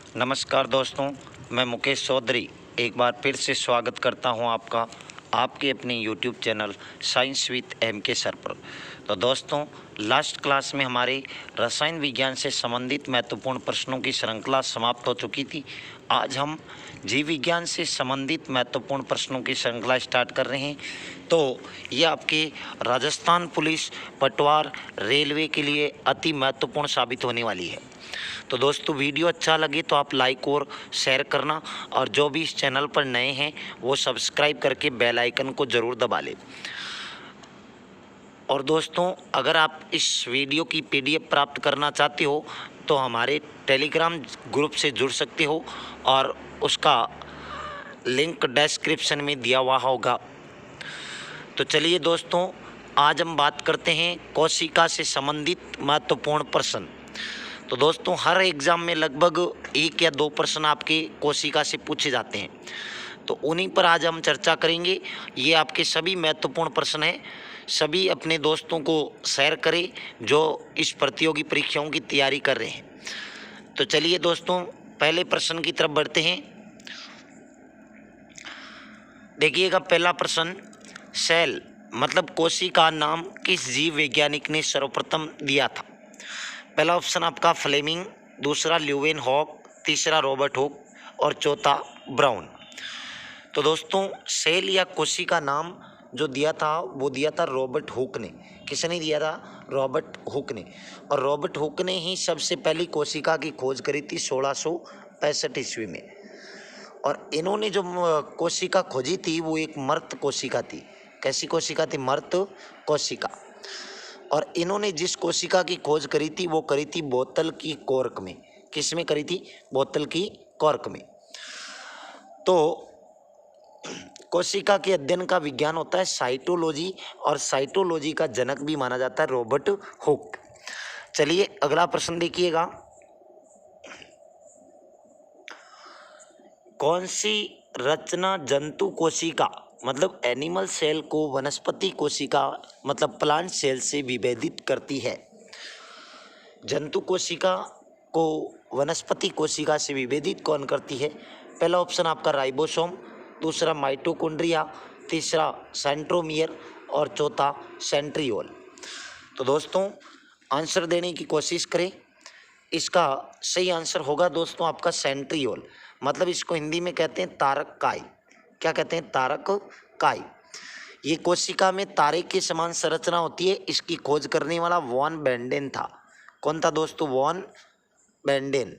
नमस्कार दोस्तों, मैं मुकेश चौधरी एक बार फिर से स्वागत करता हूं आपका आपके अपने YouTube channel science with M K sir पर। तो दोस्तों, लास्ट क्लास में हमारे रसायन विज्ञान से संबंधित महत्वपूर्ण प्रश्नों की श्रृंखला समाप्त हो चुकी थी। आज हम जीव विज्ञान से संबंधित महत्वपूर्ण प्रश्नों की श्रृंखला स्टार्ट कर रहे हैं। तो ये आपके राजस्थान पुलिस, पटवार, रेलवे के लिए अति महत्वपूर्ण साबित होने वाली है। तो दोस्तों, वीडियो अच्छा लगे तो आप लाइक और शेयर करना, और जो भी इस चैनल पर नए हैं वो सब्सक्राइब करके बेल आइकन को ज़रूर दबा लें। और दोस्तों, अगर आप इस वीडियो की पीडीएफ प्राप्त करना चाहते हो तो हमारे टेलीग्राम ग्रुप से जुड़ सकते हो, और उसका लिंक डिस्क्रिप्शन में दिया हुआ होगा। तो चलिए दोस्तों, आज हम बात करते हैं कोशिका से संबंधित महत्वपूर्ण प्रश्न। तो दोस्तों, हर एग्ज़ाम में लगभग 1 या 2 प्रश्न आपके कोशिका से पूछे जाते हैं, तो उन्हीं पर आज हम चर्चा करेंगे। ये आपके सभी महत्वपूर्ण प्रश्न हैं। सभी अपने दोस्तों को शेयर करें जो इस प्रतियोगी परीक्षाओं की तैयारी कर रहे हैं। तो चलिए दोस्तों, पहले प्रश्न की तरफ बढ़ते हैं। देखिएगा, पहला प्रश्न, सेल मतलब कोशिका नाम किस जीव वैज्ञानिक ने सर्वप्रथम दिया था? पहला ऑप्शन आपका फ्लेमिंग, दूसरा ल्यूवेन हॉक, तीसरा रॉबर्ट हुक और चौथा ब्राउन। तो दोस्तों, सेल या कोशिका नाम जो दिया था वो दिया था रॉबर्ट हुक ने। किसने दिया था? रॉबर्ट हुक ने। और रॉबर्ट हुक ने ही सबसे पहली कोशिका की खोज करी थी 1665 ईस्वी में। और इन्होंने जो कोशिका खोजी थी वो एक मर्त कोशिका थी। कैसी कोशिका थी? मर्त कोशिका। और इन्होंने जिस कोशिका की खोज करी थी वो करी थी बोतल की कॉर्क में। किस में करी थी? बोतल की कॉर्क में। तो कोशिका के अध्ययन का विज्ञान होता है साइटोलॉजी, और साइटोलॉजी का जनक भी माना जाता है रॉबर्ट हुक। चलिए अगला प्रश्न देखिएगा, कौन सी रचना जंतु कोशिका मतलब एनिमल सेल को वनस्पति कोशिका मतलब प्लांट सेल से विभेदित करती है? जंतु कोशिका को वनस्पति कोशिका से विभेदित कौन करती है? पहला ऑप्शन आपका राइबोसोम, दूसरा माइटोकॉन्ड्रिया, तीसरा सेंट्रोमियर और चौथा सेंट्रियोल। तो दोस्तों, आंसर देने की कोशिश करें। इसका सही आंसर होगा दोस्तों आपका सेंट्रियोल। मतलब इसको हिंदी में कहते हैं तारक काई। क्या कहते हैं? तारक काई। ये कोशिका में तारे के समान संरचना होती है। इसकी खोज करने वाला वॉन बेंडेन था। कौन था दोस्तों? वॉन बेंडेन।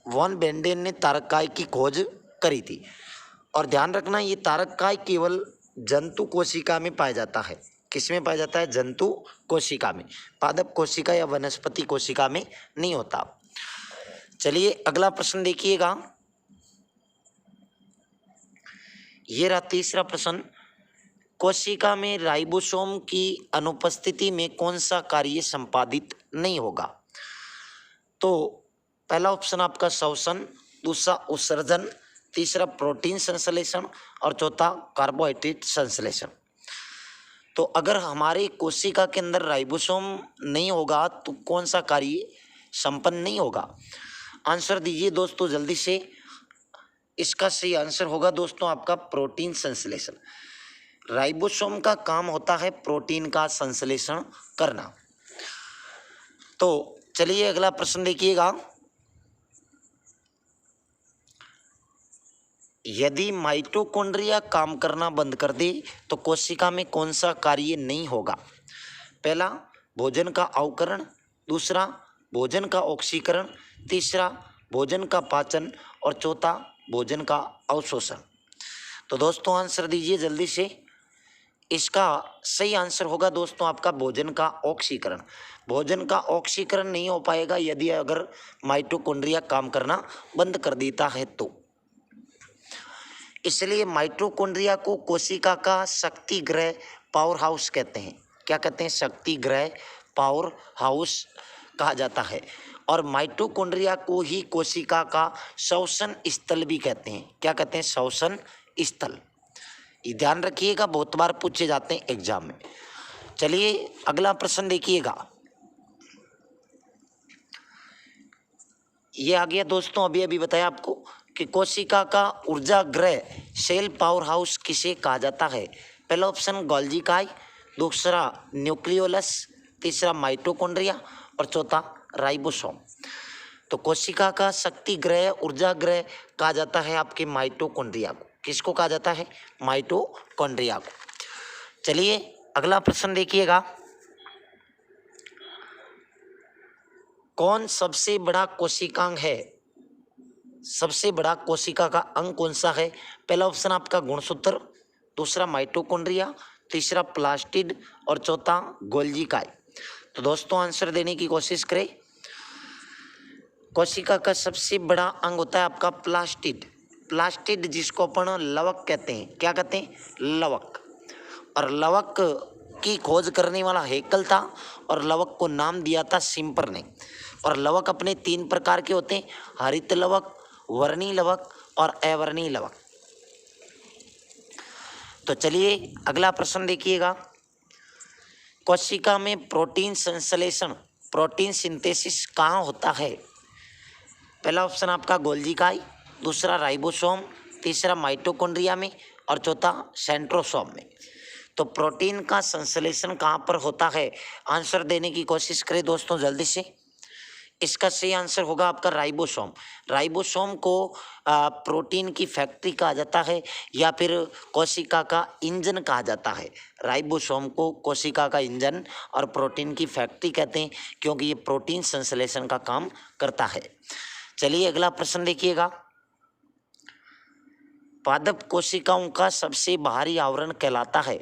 वॉन बेंडेन ने तारकाई की खोज करी थी। और ध्यान रखना, ये तारकाई केवल जंतु कोशिका में पाया जाता है। किस में पाया जाता है? जंतु कोशिका में। पादप कोशिका या वनस्पति कोशिका में नहीं होता। चलिए अगला प्रश्न देखिएगा, ये रहा तीसरा प्रश्न, कोशिका में राइबोसोम की अनुपस्थिति में कौन सा कार्य संपादित नहीं होगा? तो पहला ऑप्शन आपका श्वसन, दूसरा उत्सर्जन, तीसरा प्रोटीन संश्लेषण और चौथा कार्बोहाइड्रेट संश्लेषण। तो अगर हमारे कोशिका के अंदर राइबोसोम नहीं होगा तो कौन सा कार्य संपन्न नहीं होगा? आंसर दीजिए दोस्तों जल्दी से। इसका सही आंसर होगा दोस्तों आपका प्रोटीन संश्लेषण। राइबोसोम का काम होता है प्रोटीन का संश्लेषण करना। तो चलिए अगला प्रश्न देखिएगा, यदि माइटोकॉन्ड्रिया काम करना बंद कर दे तो कोशिका में कौन सा कार्य नहीं होगा? पहला भोजन का अवकरण, दूसरा भोजन का ऑक्सीकरण, तीसरा भोजन का पाचन और चौथा भोजन का अवशोषण। तो दोस्तों आंसर दीजिए जल्दी से। इसका सही आंसर होगा दोस्तों आपका भोजन का ऑक्सीकरण। भोजन का ऑक्सीकरण नहीं हो पाएगा यदि अगर माइटोकॉन्ड्रिया काम करना बंद कर देता है तो। इसलिए माइटोकॉन्ड्रिया को कोशिका का शक्ति गृह पावर हाउस कहते हैं। क्या कहते हैं? शक्ति गृह पावर हाउस कहा जाता है। और माइटोकॉन्ड्रिया को ही कोशिका का श्वसन स्थल भी कहते हैं। क्या कहते हैं? श्वसन स्थल। ये ध्यान रखिएगा, बहुत बार पूछे जाते हैं एग्जाम में। चलिए अगला प्रश्न देखिएगा, ये आ गया दोस्तों, अभी अभी बताया आपको कि कोशिका का ऊर्जा गृह सेल पावर हाउस किसे कहा जाता है। पहला ऑप्शन गोल्जी इकाई, दूसरा न्यूक्लियोलस, तीसरा माइटोकॉन्ड्रिया और चौथा राइबोसोम। तो कोशिका का शक्ति गृह, ऊर्जा गृह कहा जाता है आपके माइटोकॉन्ड्रिया को। किसको कहा जाता है? माइटोकॉन्ड्रिया को। चलिए अगला प्रश्न देखिएगा, कौन सबसे बड़ा कोशिकांग है? सबसे बड़ा कोशिका का अंग कौन सा है? पहला ऑप्शन आपका गुणसूत्र, दूसरा माइटोकॉन्ड्रिया, तीसरा प्लास्टिड और चौथा गोल्जी इकाई। तो दोस्तों आंसर देने की कोशिश करें। कोशिका का सबसे बड़ा अंग होता है आपका प्लास्टिड। प्लास्टिड जिसको अपन लवक कहते हैं। क्या कहते हैं? लवक। और लवक की खोज करने वाला हेकल था और लवक को नाम दिया था सिम्पर ने। और लवक अपने 3 प्रकार के होते हैं, हरित लवक, वर्णी लवक और अवर्णी लवक। तो चलिए अगला प्रश्न देखिएगा, कोशिका में प्रोटीन संश्लेषण, प्रोटीन सिंथेसिस कहाँ होता है? पहला ऑप्शन आपका गोल्जी इकाई, दूसरा राइबोसोम, तीसरा माइटोकॉन्ड्रिया में और चौथा सेंट्रोसोम में। तो प्रोटीन का संश्लेषण कहाँ पर होता है? आंसर देने की कोशिश करें दोस्तों जल्दी से। इसका सही आंसर होगा आपका राइबोसोम। राइबोसोम को प्रोटीन की फैक्ट्री कहा जाता है या फिर कोशिका का इंजन कहा जाता है। राइबोसोम को कोशिका का इंजन और प्रोटीन की फैक्ट्री कहते हैं क्योंकि ये प्रोटीन संश्लेषण का काम करता है। चलिए अगला प्रश्न देखिएगा, पादप कोशिकाओं का सबसे बाहरी आवरण कहलाता है।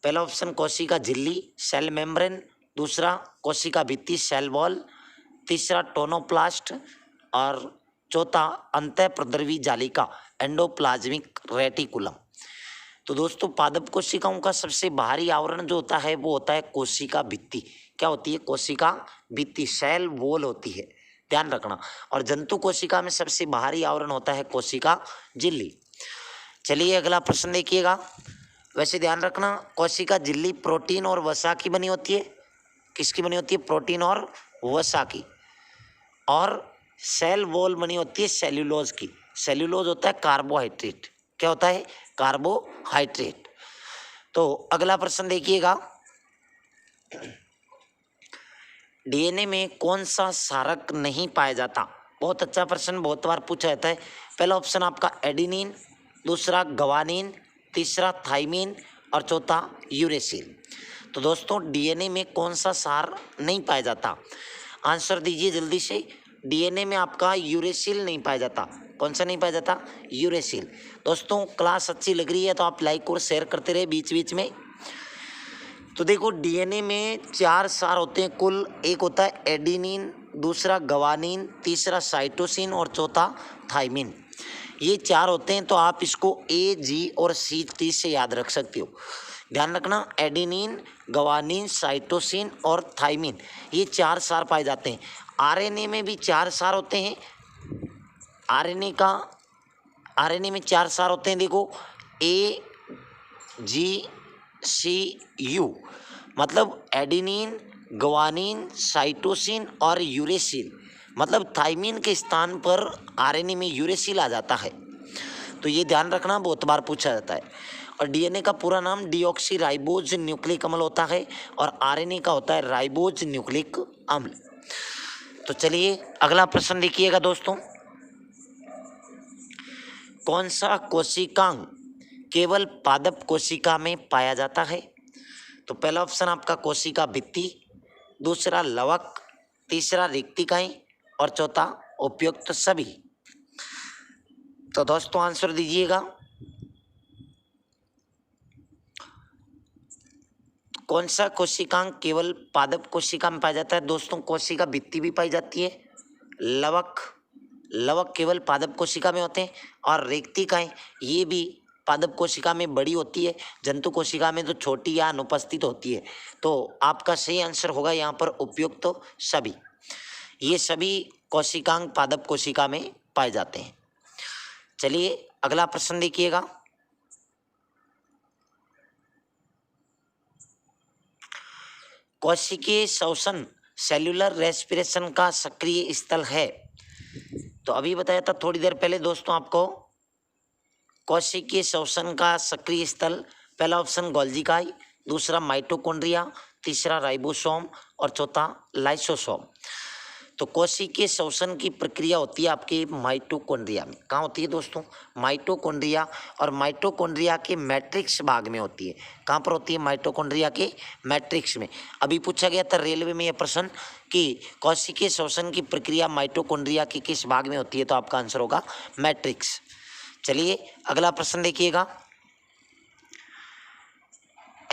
पहला ऑप्शन कोशिका झिल्ली, सेल मेम्ब्रेन, दूसरा कोशिका भित्ति, सेल वॉल, तीसरा टोनोप्लास्ट और चौथा अंतःप्रद्रवी जालिका, एंडोप्लाज्मिक रेटिकुलम। तो दोस्तों पादप कोशिकाओं का सबसे बाहरी आवरण जो होता है वो होता है कोशिका भित्ति। क्या होती है? कोशिका भित्ति, सेल वॉल होती है, ध्यान रखना। और जंतु कोशिका में सबसे बाहरी आवरण होता है कोशिका झिल्ली। चलिए अगला प्रश्न देखिएगा, वैसे ध्यान रखना कोशिका झिल्ली प्रोटीन और वसा की बनी होती है। किसकी बनी होती है? प्रोटीन और वसा की। और सेल वॉल बनी होती है सेल्यूलोज की। सेल्यूलोज होता है कार्बोहाइड्रेट। क्या होता है? कार्बोहाइड्रेट। तो अगला प्रश्न देखिएगा, डीएनए में कौन सा क्षारक नहीं पाया जाता? बहुत अच्छा प्रश्न, बहुत बार पूछा जाता है। पहला ऑप्शन आपका एडिनिन, दूसरा गवानीन, तीसरा थाइमिन और चौथा यूरेसिल। तो दोस्तों डीएनए में कौन सा क्षार नहीं पाया जाता? आंसर दीजिए जल्दी से। डीएनए में आपका यूरेसिल नहीं पाया जाता। कौन सा नहीं पाया जाता? यूरेसिल। दोस्तों क्लास अच्छी लग रही है तो आप लाइक और शेयर करते रहे बीच बीच में। तो देखो डीएनए में 4 क्षार होते हैं कुल। एक होता है एडिनिन, दूसरा गवानीन, तीसरा साइटोसिन और चौथा थाइमिन। ये 4 होते हैं तो आप इसको ए, जी और सी, टी से याद रख सकते हो। ध्यान रखना एडिनिन, गवानीन, साइटोसिन और थाइमिन, ये 4 क्षार पाए जाते हैं। आरएनए में भी 4 क्षार होते हैं। आरएनए में 4 क्षार होते हैं। देखो ए, जी, सी, यू, मतलब एडिनिन, गवानीन, साइटोसिन और यूरेसिल। मतलब थाइमिन के स्थान पर आरएनए में यूरेसिल आ जाता है। तो ये ध्यान रखना, बहुत बार पूछा जाता है। और डीएनए का पूरा नाम डीऑक्सी राइबोज न्यूक्लिक अम्ल होता है और आरएनए का होता है राइबोज न्यूक्लिक अम्ल। तो चलिए अगला प्रश्न देखिएगा दोस्तों, कौन सा कोशिकांग केवल पादप कोशिका में पाया जाता है? तो पहला ऑप्शन आपका कोशिका भित्ति, दूसरा लवक, तीसरा रिक्तिकाएं और चौथा उपयुक्त सभी। तो दोस्तों आंसर दीजिएगा, कौन सा कोशिकांग केवल पादप कोशिका में पाया जाता है? दोस्तों कोशिका भित्ति भी पाई जाती है, लवक केवल पादप कोशिका में होते हैं और रिक्तिकाएं ये भी पादप कोशिका में बड़ी होती है, जंतु कोशिका में तो छोटी या अनुपस्थित होती है। तो आपका सही आंसर होगा यहाँ पर उपयुक्त तो सभी। ये सभी कोशिकांग पादप कोशिका में पाए जाते हैं। चलिए अगला प्रश्न देखिएगा, कोशिकीय श्वसन सेल्यूलर रेस्पिरेशन का सक्रिय स्थल है? तो अभी बताया था थोड़ी देर पहले दोस्तों आपको, कोशिकीय श्वसन का सक्रिय स्थल, पहला ऑप्शन गोल्जी काई, दूसरा माइटोकॉन्ड्रिया, तीसरा राइबोसोम और चौथा लाइसोसोम। तो कोशिकीय श्वसन की प्रक्रिया होती है आपके माइटोकॉन्ड्रिया में। कहाँ होती है दोस्तों? माइटोकॉन्ड्रिया। और माइटोकॉन्ड्रिया के मैट्रिक्स भाग में होती है। कहाँ पर होती है? माइटोकॉन्ड्रिया के मैट्रिक्स में। अभी पूछा गया था रेलवे में यह प्रश्न कि कोशिकीय श्वसन की प्रक्रिया माइटोकॉन्ड्रिया के किस भाग में होती है, तो आपका आंसर होगा मैट्रिक्स। चलिए अगला प्रश्न देखिएगा।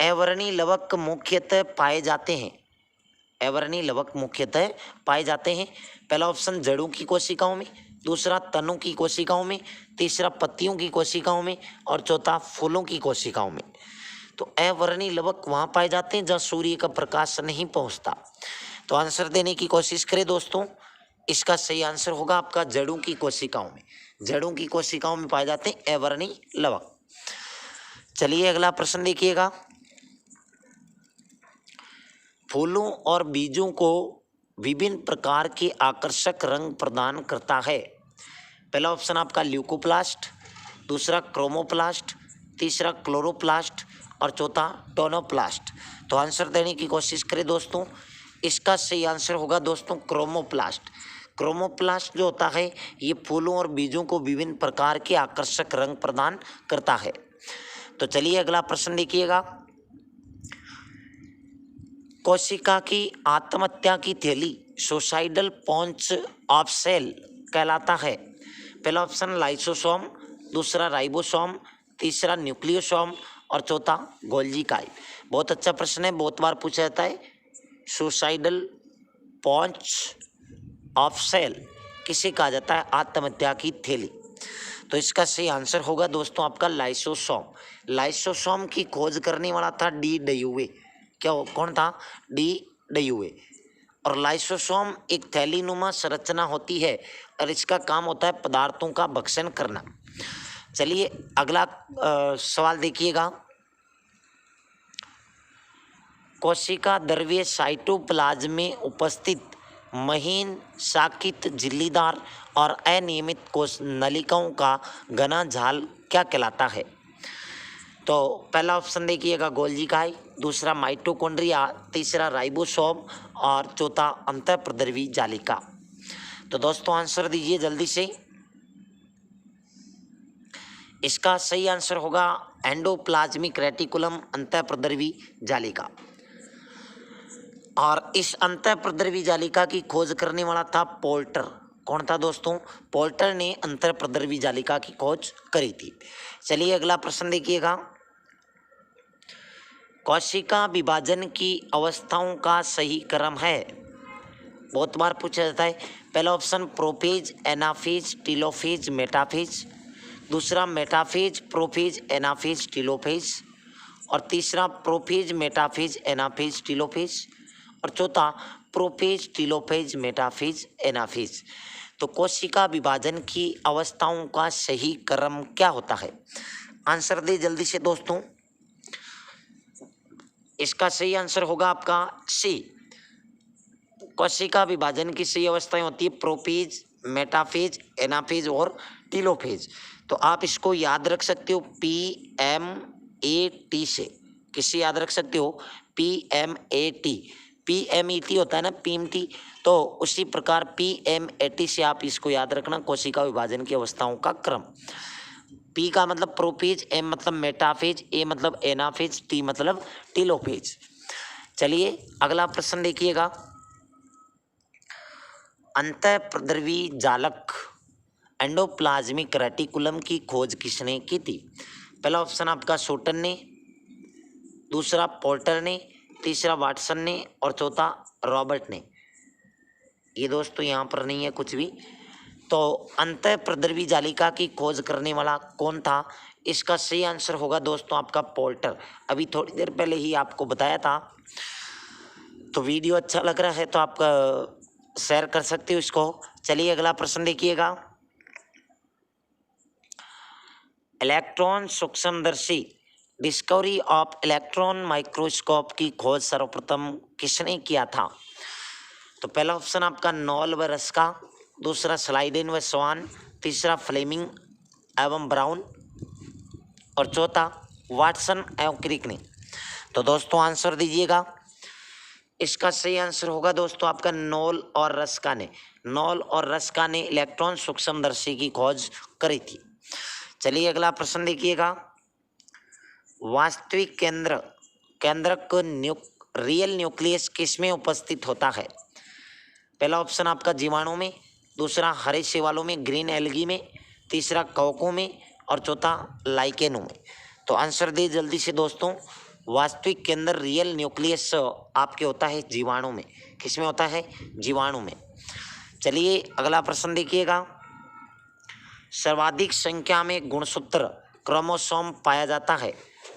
अवर्णी लवक मुख्यतः पाए जाते हैं। अवर्णी लवक मुख्यतः पाए जाते हैं, पहला ऑप्शन जड़ों की कोशिकाओं में, दूसरा तनों की कोशिकाओं में, तीसरा पत्तियों की कोशिकाओं में और चौथा फूलों की कोशिकाओं में। तो अवर्णी लवक वहाँ पाए जाते हैं जहाँ सूर्य का प्रकाश नहीं पहुँचता। तो आंसर देने की कोशिश करें दोस्तों। इसका सही आंसर होगा आपका जड़ों की कोशिकाओं में। जड़ों की कोशिकाओं में पाए जाते हैं अवर्णी लवक। चलिए अगला प्रश्न देखिएगा। फूलों और बीजों को विभिन्न प्रकार के आकर्षक रंग प्रदान करता है। पहला ऑप्शन आपका ल्यूकोप्लास्ट, दूसरा क्रोमोप्लास्ट, तीसरा क्लोरोप्लास्ट और चौथा टोनोप्लास्ट। तो आंसर देने की कोशिश करें दोस्तों। इसका सही आंसर होगा दोस्तों क्रोमोप्लास्ट। क्रोमोप्लास्ट जो होता है ये फूलों और बीजों को विभिन्न प्रकार के आकर्षक रंग प्रदान करता है। तो चलिए अगला प्रश्न देखिएगा। कोशिका की आत्महत्या की थैली सुसाइडल पॉन्च ऑफ सेल कहलाता है। पहला ऑप्शन लाइसोसोम, दूसरा राइबोसोम, तीसरा न्यूक्लियोसोम और चौथा गोल्जी काई। बहुत अच्छा प्रश्न है, बहुत बार पूछा जाता है। सुसाइडल पॉन्च ऑफ सेल किसे कहा जाता है? आत्महत्या की थैली। तो इसका सही आंसर होगा दोस्तों आपका लाइसोसोम। लाइसोसोम की खोज करने वाला था डी डयूए। कौन था? डी डयूए। और लाइसोसोम एक थैलीनुमा संरचना होती है और इसका काम होता है पदार्थों का भक्षण करना। चलिए अगला सवाल देखिएगा। कोशिका द्रव्य साइटोप्लाज्म में उपस्थित महीन शाखित झिल्लीदार और अनियमित कोश नलिकाओं का घना जाल क्या कहलाता है? तो पहला ऑप्शन देखिएगा गोल्जी काई, दूसरा माइटोकॉन्ड्रिया, तीसरा राइबोसोम और चौथा अंतःप्रद्रवी जालिका। तो दोस्तों आंसर दीजिए जल्दी से। इसका सही आंसर होगा एंडोप्लाज्मिक रेटिकुलम अंतःप्रद्रवी जालिका। और इस अंतःप्रद्रवी जालिका की खोज करने वाला था पोल्टर। कौन था दोस्तों? पोल्टर ने अंतःप्रद्रवी जालिका की खोज करी थी। चलिए अगला प्रश्न देखिएगा। कोशिका विभाजन की अवस्थाओं का सही क्रम है। बहुत बार पूछा जाता है। पहला option prophase, anaphase, telophase, metaphase, दूसरा मेटाफेज, प्रोफेज, एनाफेज, टीलोफेज और तीसरा प्रोफेज, मेटाफेज, एनाफेज, टीलोफेज और चौथा प्रोफेज, टीलोफेज, मेटाफेज, एनाफेज। तो कोशिका विभाजन की अवस्थाओं का सही क्रम क्या होता है? आंसर दे जल्दी से दोस्तों। इसका सही आंसर होगा आपका सी। कोशिका विभाजन की सही अवस्थाएं होती है प्रोफेज, मेटाफेज, एनाफेज और टीलोफेज। तो आप इसको याद रख सकते हो PMAT से। किससे याद रख सकते हो? PMAT। PMET होता है ना, PMT। तो उसी प्रकार PMAT से आप इसको याद रखना, कोशिका विभाजन की अवस्थाओं का क्रम। P का मतलब प्रोफेज, M मतलब मेटाफेज, A मतलब एनाफेज, T मतलब टीलोफेज। चलिए अगला प्रश्न देखिएगा। अंतःप्रद्रवी जालक एंडोप्लाज्मिक रेटिकुलम की खोज किसने की थी? पहला ऑप्शन आपका शोटन ने, दूसरा पोल्टर ने, तीसरा वाटसन ने और चौथा रॉबर्ट ने। ये दोस्तों यहाँ पर नहीं है कुछ भी। तो अंतःप्रद्रवी जालिका की खोज करने वाला कौन था? इसका सही आंसर होगा दोस्तों आपका पोल्टर। अभी थोड़ी देर पहले ही आपको बताया था। तो वीडियो अच्छा लग रहा है तो आप शेयर कर सकते हो इसको। चलिए अगला प्रश्न देखिएगा। इलेक्ट्रॉन सूक्ष्मदर्शी डिस्कवरी ऑफ इलेक्ट्रॉन माइक्रोस्कोप की खोज सर्वप्रथम किसने किया था? तो पहला ऑप्शन आपका नॉल व रस्का, दूसरा स्लाइडेन व स्वान, तीसरा फ्लेमिंग एवं ब्राउन और चौथा वाटसन एवं क्रिकनी। तो दोस्तों आंसर दीजिएगा। इसका सही आंसर होगा दोस्तों आपका नॉल और रस्का ने। नॉल और रस्का ने इलेक्ट्रॉन सूक्ष्मदर्शी की खोज करी थी। चलिए अगला प्रश्न देखिएगा। वास्तविक केंद्रक रियल न्यूक्लियस किसमें उपस्थित होता है? पहला ऑप्शन आपका जीवाणु में, दूसरा हरे शैवालों में, ग्रीन एल्गी में, तीसरा कवकों में और चौथा लाइकेनों में। तो आंसर दे जल्दी से दोस्तों। वास्तविक केंद्र रियल न्यूक्लियस आपके होता है जीवाणु में। किसमें होता है? जीवाणु में। चलिए अगला प्रश्न देखिएगा। सर्वाधिक संख्या में गुणसूत्र क्रोमोसोम पाया जाता है?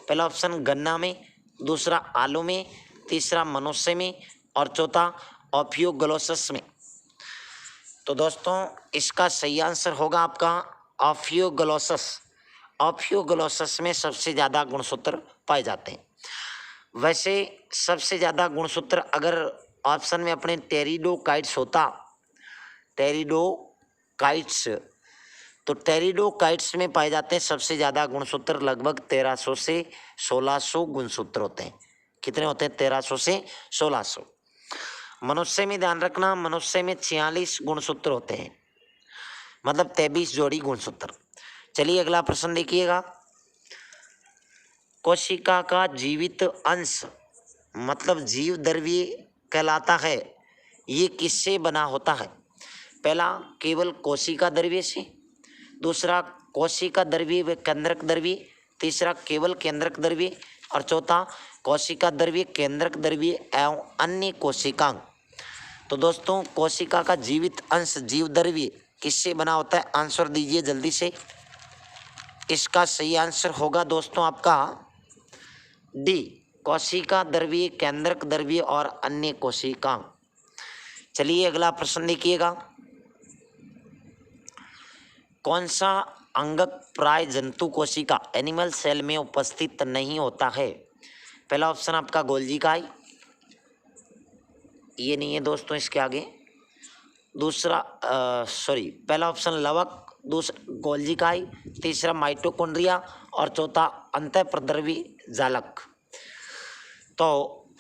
पहला ऑप्शन गन्ना में, दूसरा आलू में, तीसरा मनुष्य में और चौथा ऑफियोग्लोसस में। तो दोस्तों इसका सही आंसर होगा आपका ऑफियोग्लोसस। ऑफियोग्लोसस में सबसे ज़्यादा गुणसूत्र पाए जाते हैं। वैसे सबसे ज़्यादा गुणसूत्र अगर ऑप्शन में अपने टेरिडोकाइट्स होता, टेरिडोकाइट्स, तो टेरिडोकाइट्स में पाए जाते हैं सबसे ज़्यादा गुणसूत्र। लगभग 1300 से 1600 गुणसूत्र होते हैं। कितने होते हैं? 1300 से 1600। मनुष्य में ध्यान रखना, मनुष्य में 46 गुणसूत्र होते हैं, मतलब 23 जोड़ी गुणसूत्र। चलिए अगला प्रश्न देखिएगा। कोशिका का जीवित अंश मतलब जीव द्रव्य कहलाता है, ये किससे बना होता है? पहला केवल कोशिका द्रव्य से, दूसरा कोशिका द्रव्य व केंद्रक द्रव्य, तीसरा केवल केंद्रक द्रव्य और चौथा कोशिका द्रव्य, केंद्रक द्रव्य एवं अन्य कोशिकांग। तो दोस्तों कोशिका का जीवित अंश जीव द्रव्य किससे बना होता है? आंसर दीजिए जल्दी से। इसका सही आंसर होगा दोस्तों आपका डी, कोशिका द्रव्य, केंद्रक द्रव्य और अन्य कोशिकांग। चलिए अगला प्रश्न देखिएगा। कौन सा अंगक प्राय जंतु कोशिका एनिमल सेल में उपस्थित नहीं होता है? पहला ऑप्शन आपका गोल्जी काई, ये नहीं है दोस्तों इसके आगे। दूसरा पहला ऑप्शन लवक, दूसरा गोल्जी काई, तीसरा माइटोकॉन्ड्रिया और चौथा अंतःप्रद्रवी जालक। तो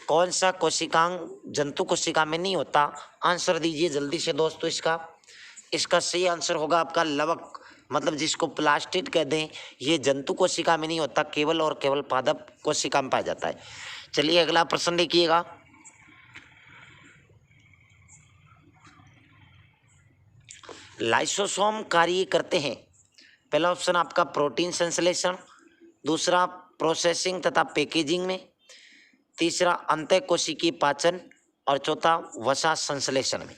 कौन सा कोशिकांग जंतु कोशिका में नहीं होता? आंसर दीजिए जल्दी से दोस्तों इसका। इसका सही आंसर होगा आपका लवक, मतलब जिसको प्लास्टिड कह दें, ये जंतु कोशिका में नहीं होता, केवल और केवल पादप कोशिका में पाया जाता है। चलिए अगला प्रश्न देखिएगा। लाइसोसोम कार्य करते हैं? पहला ऑप्शन आपका प्रोटीन संश्लेषण, दूसरा प्रोसेसिंग तथा पैकेजिंग में, तीसरा अंतःकोशिकीय पाचन और चौथा वसा संश्लेषण में।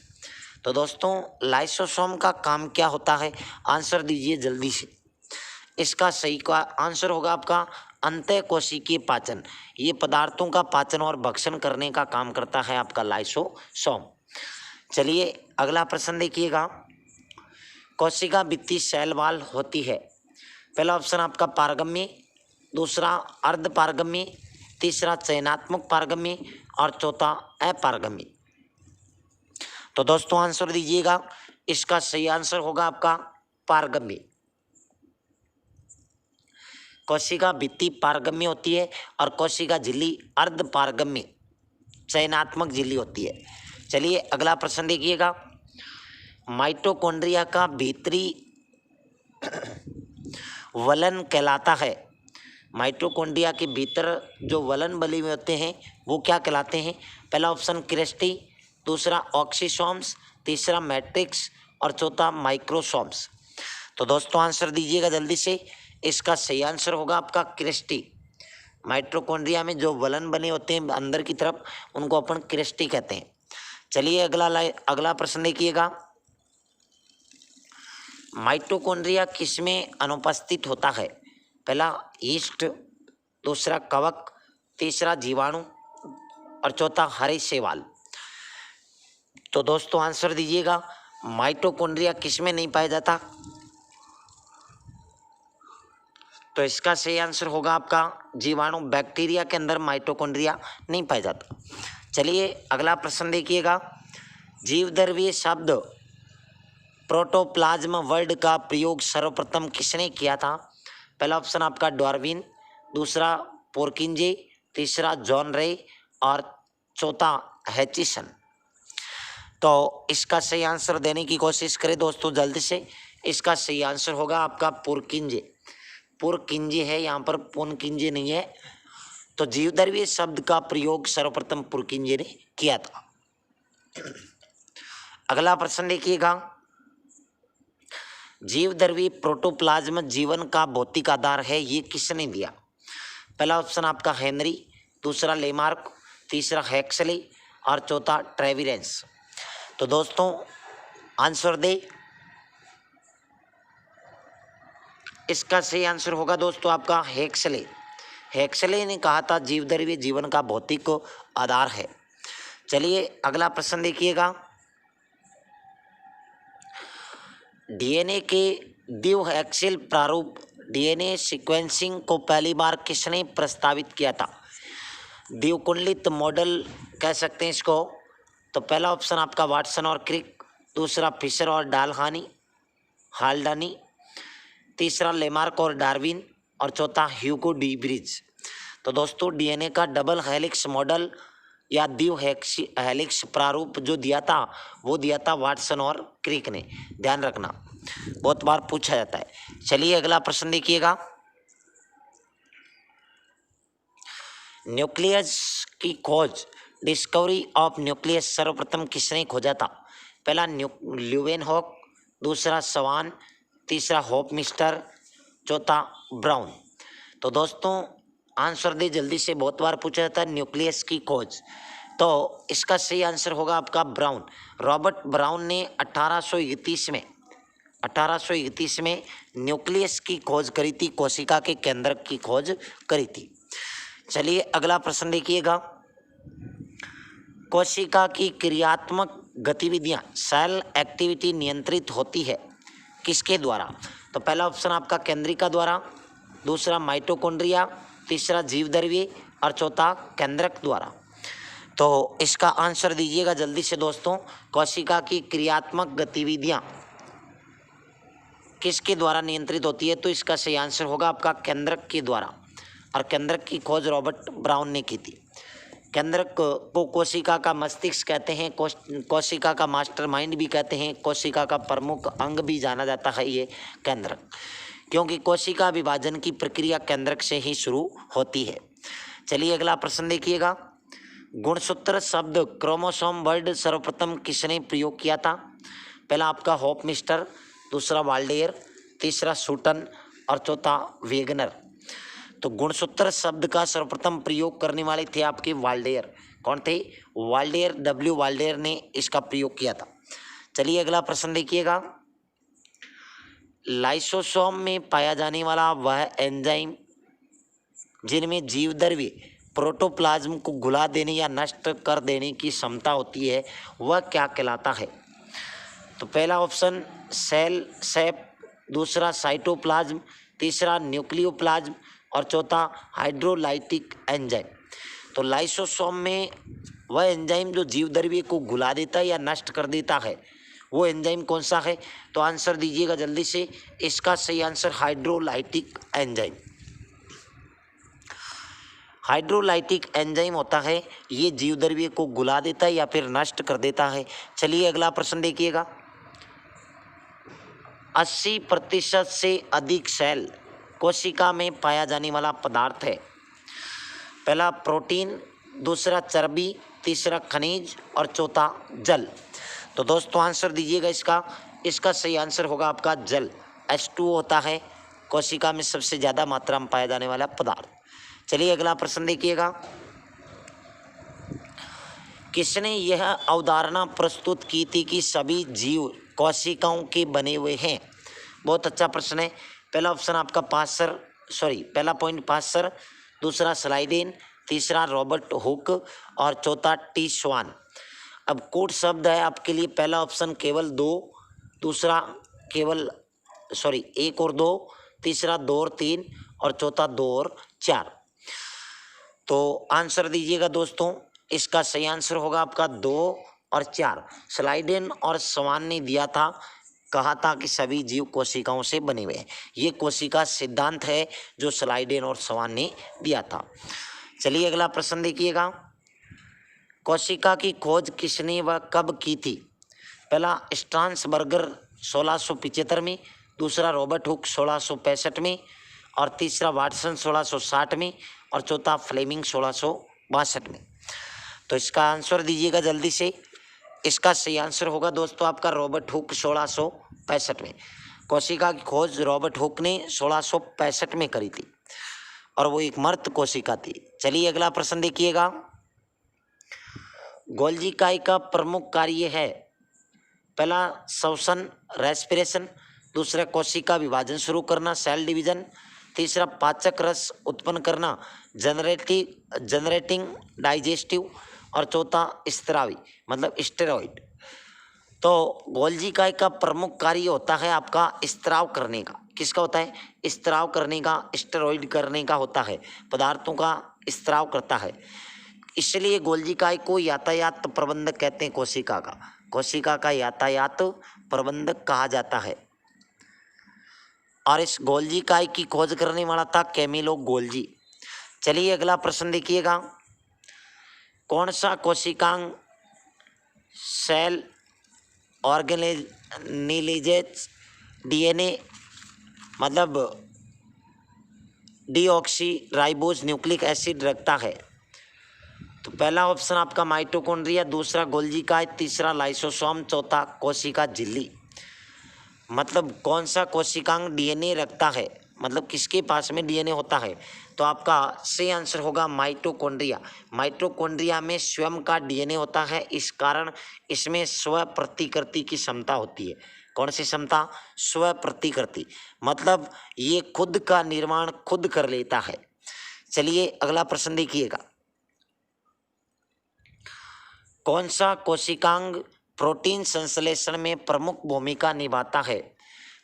तो दोस्तों लाइसोसोम का काम क्या होता है? आंसर दीजिए जल्दी से। इसका सही का आंसर होगा आपका अंतःकोशिकीय पाचन। ये पदार्थों का पाचन और भक्षण करने का काम करता है आपका लाइसोसोम। चलिए अगला प्रश्न देखिएगा। कोशिका भित्ति सेल वॉल होती है? पहला ऑप्शन आपका पारगम्य, दूसरा अर्ध पारगम्य, तीसरा चयनात्मक पारगम्य और चौथा अपारगम्य। तो दोस्तों आंसर दीजिएगा। इसका सही आंसर होगा आपका पारगम्य। कोशिका भित्ति पारगम्य होती है और कोशिका झिल्ली अर्ध पारगम्य चयनात्मक झिल्ली होती है। चलिए अगला प्रश्न देखिएगा। माइटोकॉन्ड्रिया का भीतरी वलन कहलाता है? माइटोकॉन्ड्रिया के भीतर जो वलन बने हुए होते हैं वो क्या कहलाते हैं? पहला ऑप्शन क्रिस्टी, दूसरा ऑक्सीसोम्स, तीसरा मैट्रिक्स और चौथा माइक्रोसोम्स। तो दोस्तों आंसर दीजिएगा जल्दी से। इसका सही आंसर होगा आपका क्रिस्टी। माइटोकॉन्ड्रिया में जो वलन बने होते हैं अंदर की तरफ, उनको अपन क्रिस्टी कहते हैं। चलिए अगला प्रश्न देखिएगा। माइटोकॉन्ड्रिया किसमें अनुपस्थित होता है? पहला ईस्ट, दूसरा कवक, तीसरा जीवाणु और चौथा हरे शैवाल। तो दोस्तों आंसर दीजिएगा। माइटोकॉन्ड्रिया किसमें नहीं पाया जाता? तो इसका सही आंसर होगा आपका जीवाणु। बैक्टीरिया के अंदर माइटोकॉन्ड्रिया नहीं पाया जाता। चलिए अगला प्रश्न देखिएगा। जीवद्रव्य शब्द प्रोटोप्लाज्म वर्ड का प्रयोग सर्वप्रथम किसने किया था? पहला ऑप्शन आपका डार्विन, दूसरा पोर्किंजे, तीसरा जॉन रे और चौथा हैचिसन। तो इसका सही आंसर देने की कोशिश करें दोस्तों जल्दी से। इसका सही आंसर होगा आपका पोर्किंजे। पोर्किंजे है, यहाँ पर पोनकिंजे नहीं है। तो जीवद्रव्य शब्द का प्रयोग सर्वप्रथम पोर्किंजे ने किया था। अगला प्रश्न देखिएगा, जीवद्रव्य प्रोटोप्लाज्म जीवन का भौतिक आधार है, ये किसने दिया? पहला ऑप्शन आपका हेनरी, दूसरा लेमार्क, तीसरा हेक्सले और चौथा ट्रेविरेंस। तो दोस्तों आंसर दे। इसका सही आंसर होगा दोस्तों आपका हेक्सले। हेक्सले ने कहा था जीवद्रव्य जीवन का भौतिक आधार है। चलिए अगला प्रश्न देखिएगा, डीएनए के द्विहेक्सीय प्रारूप डीएनए सीक्वेंसिंग को पहली बार किसने प्रस्तावित किया था? द्विकुंडलित मॉडल कह सकते हैं इसको। तो पहला ऑप्शन आपका वाटसन और क्रिक, दूसरा फिशर और हाल्डानी, तीसरा लेमार्क और डार्विन और चौथा ह्यूगो डी ब्रिज। तो दोस्तों डीएनए का डबल हेलिक्स मॉडल या हेलिक्स प्रारूप जो दिया था वो दिया था वाटसन और क्रिक ने, ध्यान रखना, बहुत बार पूछा जाता है। चलिए अगला प्रश्न देखिएगा, न्यूक्लियस की खोज डिस्कवरी ऑफ न्यूक्लियस सर्वप्रथम किसने खोजा था? पहला ल्यूवेनहॉक, दूसरा सवान, तीसरा होप मिस्टर, चौथा ब्राउन। तो दोस्तों आंसर दे जल्दी से, बहुत बार पूछा जाता है न्यूक्लियस की खोज। तो इसका सही आंसर होगा आपका ब्राउन। रॉबर्ट ब्राउन ने 1831 में न्यूक्लियस की खोज करी थी, कोशिका के केंद्रक की खोज करी थी। चलिए अगला प्रश्न देखिएगा, कोशिका की क्रियात्मक गतिविधियां सेल एक्टिविटी नियंत्रित होती है किसके द्वारा? तो पहला ऑप्शन आपका केंद्रिका द्वारा, दूसरा माइटोकॉन्ड्रिया, तीसरा जीवद्रव्य और चौथा केंद्रक द्वारा। तो इसका आंसर दीजिएगा जल्दी से दोस्तों, कोशिका की क्रियात्मक गतिविधियां किसके द्वारा नियंत्रित होती है? तो इसका सही आंसर होगा आपका केंद्रक के द्वारा, और केंद्रक की खोज रॉबर्ट ब्राउन ने की थी। केंद्रक को कोशिका का मस्तिष्क कहते हैं, कोशिका का मास्टरमाइंड भी कहते हैं, कोशिका का प्रमुख अंग भी जाना जाता है ये केंद्रक, क्योंकि कोशिका विभाजन की प्रक्रिया केंद्रक से ही शुरू होती है। चलिए अगला प्रश्न देखिएगा, गुणसूत्र शब्द क्रोमोसोम वर्ड सर्वप्रथम किसने प्रयोग किया था? पहला आपका होप मिस्टर, दूसरा वाल्डेयर, तीसरा सूटन और चौथा वेगनर। तो गुणसूत्र शब्द का सर्वप्रथम प्रयोग करने वाले थे आपके वाल्डेयर। कौन थे? वाल्डेयर, डब्ल्यू वाल्डेयर ने इसका प्रयोग किया था। चलिए अगला प्रश्न देखिएगा, लाइसोसोम में पाया जाने वाला वह एंजाइम जिनमें जीवद्रव्य प्रोटोप्लाज्म को घुला देने या नष्ट कर देने की क्षमता होती है वह क्या कहलाता है? तो पहला ऑप्शन सेल सेप, दूसरा साइटोप्लाज्म, तीसरा न्यूक्लियोप्लाज्म और चौथा हाइड्रोलाइटिक एंजाइम। तो लाइसोसोम में वह एंजाइम जो जीवद्रव्य को घुला देता है या नष्ट कर देता है वो एंजाइम कौन सा है? तो आंसर दीजिएगा जल्दी से। इसका सही answer hydrolytic enzyme. Hydrolytic enzyme होता है, ये जीवद्रव्य को घुला देता है या फिर नष्ट कर देता है। चलिए अगला प्रश्न देखिएगा, 80% से अधिक सेल कोशिका में पाया जाने वाला पदार्थ है। पहला प्रोटीन, दूसरा चर्बी, तीसरा खनिज और चौथा जल। तो दोस्तों आंसर दीजिएगा इसका सही आंसर होगा आपका जल। H2O होता है कोशिका में सबसे ज़्यादा मात्रा में पाया जाने वाला पदार्थ। चलिए अगला प्रश्न देखिएगा, किसने यह अवधारणा प्रस्तुत की थी कि सभी जीव कोशिकाओं के बने हुए हैं? बहुत अच्छा प्रश्न है। पहला ऑप्शन आपका पहला पॉइंट पास्चर, दूसरा स्लाइडेन, तीसरा रॉबर्ट हुक और चौथा टी स्वान। अब कोड शब्द है आपके लिए, पहला ऑप्शन केवल 2, दूसरा एक और 2, तीसरा 2 और 3 और चौथा 2 और 4। तो आंसर दीजिएगा दोस्तों, इसका सही आंसर होगा आपका 2 और 4 स्लाइडेन और स्वान ने दिया था, कहा था कि सभी जीव कोशिकाओं से बने हुए हैं। ये कोशिका सिद्धांत है जो स्लाइडेन और स्वान ने दिया था। चलिए अगला प्रश्न देखिएगा, कोशिका की खोज किसने व कब की थी? पहला स्ट्रासबर्गर 1675 में, दूसरा रॉबर्ट हुक 1665 में, और तीसरा वाटसन 1660 में, और चौथा फ्लेमिंग 1662 में। तो इसका आंसर दीजिएगा जल्दी से। इसका सही आंसर होगा दोस्तों आपका रॉबर्ट हुक 1665 में। कोशिका की खोज रॉबर्ट हुक ने 1665 में करी थी और वो एक मर्त कोशिका थी। चलिए अगला प्रश्न देखिएगा, गोल्जी इकाई का प्रमुख कार्य है? पहला श्वसन रेस्पिरेशन, दूसरा कोशिका विभाजन शुरू करना सेल डिवीजन, तीसरा पाचक रस उत्पन्न करना जनरेटिंग डाइजेस्टिव, और चौथा स्त्रावी मतलब स्टेरॉइड। तो गोल्जी इकाई का प्रमुख कार्य होता है आपका स्त्राव करने का। किसका होता है? स्त्राव करने का, स्टेरॉइड करने का होता है, पदार्थों का स्त्राव करता है। इसलिए गोल्जी इकाई को यातायात प्रबंधक कहते हैं। कोशिका का यातायात प्रबंधक कहा जाता है। और इस गोल्जी इकाई की खोज करने वाला था कैमिलो गोल्जी। चलिए अगला प्रश्न देखिएगा, कौन सा कोशिकांग सेल ऑर्गेनेलिजेज डीएनए मतलब डीऑक्सी राइबोज न्यूक्लिक एसिड रखता है? तो पहला ऑप्शन आपका माइटोकॉन्ड्रिया, दूसरा गोल्जी इकाई, तीसरा लाइसोसोम, चौथा कोशिका झिल्ली। मतलब कौन सा कोशिकांग डीएनए रखता है, मतलब किसके पास में डीएनए होता है? तो आपका सही आंसर होगा माइटोकॉन्ड्रिया। माइटोकॉन्ड्रिया में स्वयं का डीएनए होता है, इस कारण इसमें स्व प्रतिकृति की क्षमता होती है। कौन सी क्षमता? स्व प्रतिकृति, मतलब ये खुद का निर्माण खुद कर लेता है। चलिए अगला प्रश्न देखिएगा, कौन सा कोशिकांग प्रोटीन संश्लेषण में प्रमुख भूमिका निभाता है?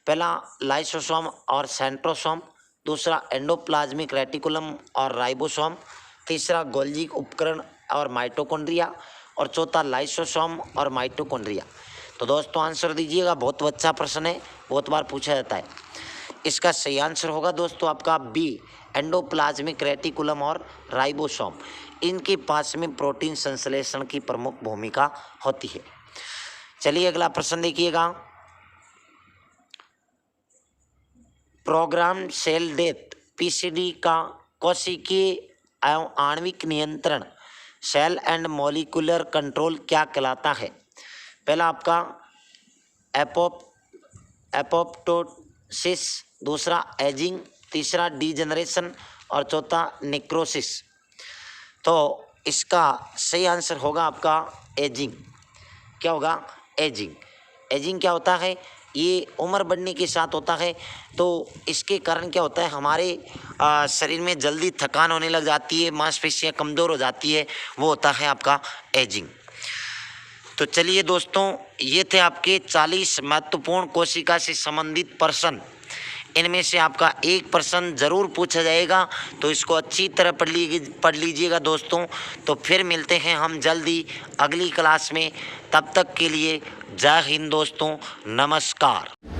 पहला लाइसोसोम और सेंट्रोसोम, दूसरा एंडोप्लाज्मिक रेटिकुलम और राइबोसोम, तीसरा गोल्जी उपकरण और माइटोकॉन्ड्रिया, और चौथा लाइसोसोम और माइटोकॉन्ड्रिया। तो दोस्तों आंसर दीजिएगा, बहुत अच्छा प्रश्न है, बहुत बार पूछा जाता है। इसका सही आंसर होगा दोस्तों आपका बी, एंडोप्लाज्मिक रेटिकुलम और राइबोसोम। इनके पास में प्रोटीन संश्लेषण की प्रमुख भूमिका होती है। चलिए अगला प्रश्न देखिएगा, प्रोग्राम सेल डेथ पीसीडी का कोशिकीय एवं आणविक नियंत्रण सेल एंड मॉलिक्यूलर कंट्रोल क्या कहलाता है? पहला आपका एपोप्टोसिस, दूसरा एजिंग, तीसरा डीजेनरेशन, और चौथा नेक्रोसिस। तो इसका सही आंसर होगा आपका एजिंग। क्या होगा? एजिंग। एजिंग क्या होता है? ये उम्र बढ़ने के साथ होता है। तो इसके कारण क्या होता है, हमारे शरीर में जल्दी थकान होने लग जाती है, मांसपेशियां कमज़ोर हो जाती है, वो होता है आपका एजिंग। तो चलिए दोस्तों, ये थे आपके 40 महत्वपूर्ण कोशिका से संबंधित प्रश्न। इनमें से आपका एक प्रश्न जरूर पूछा जाएगा, तो इसको अच्छी तरह पढ़ लीजिएगा दोस्तों। तो फिर मिलते हैं हम जल्दी अगली क्लास में। तब तक के लिए जय हिंद दोस्तों, नमस्कार।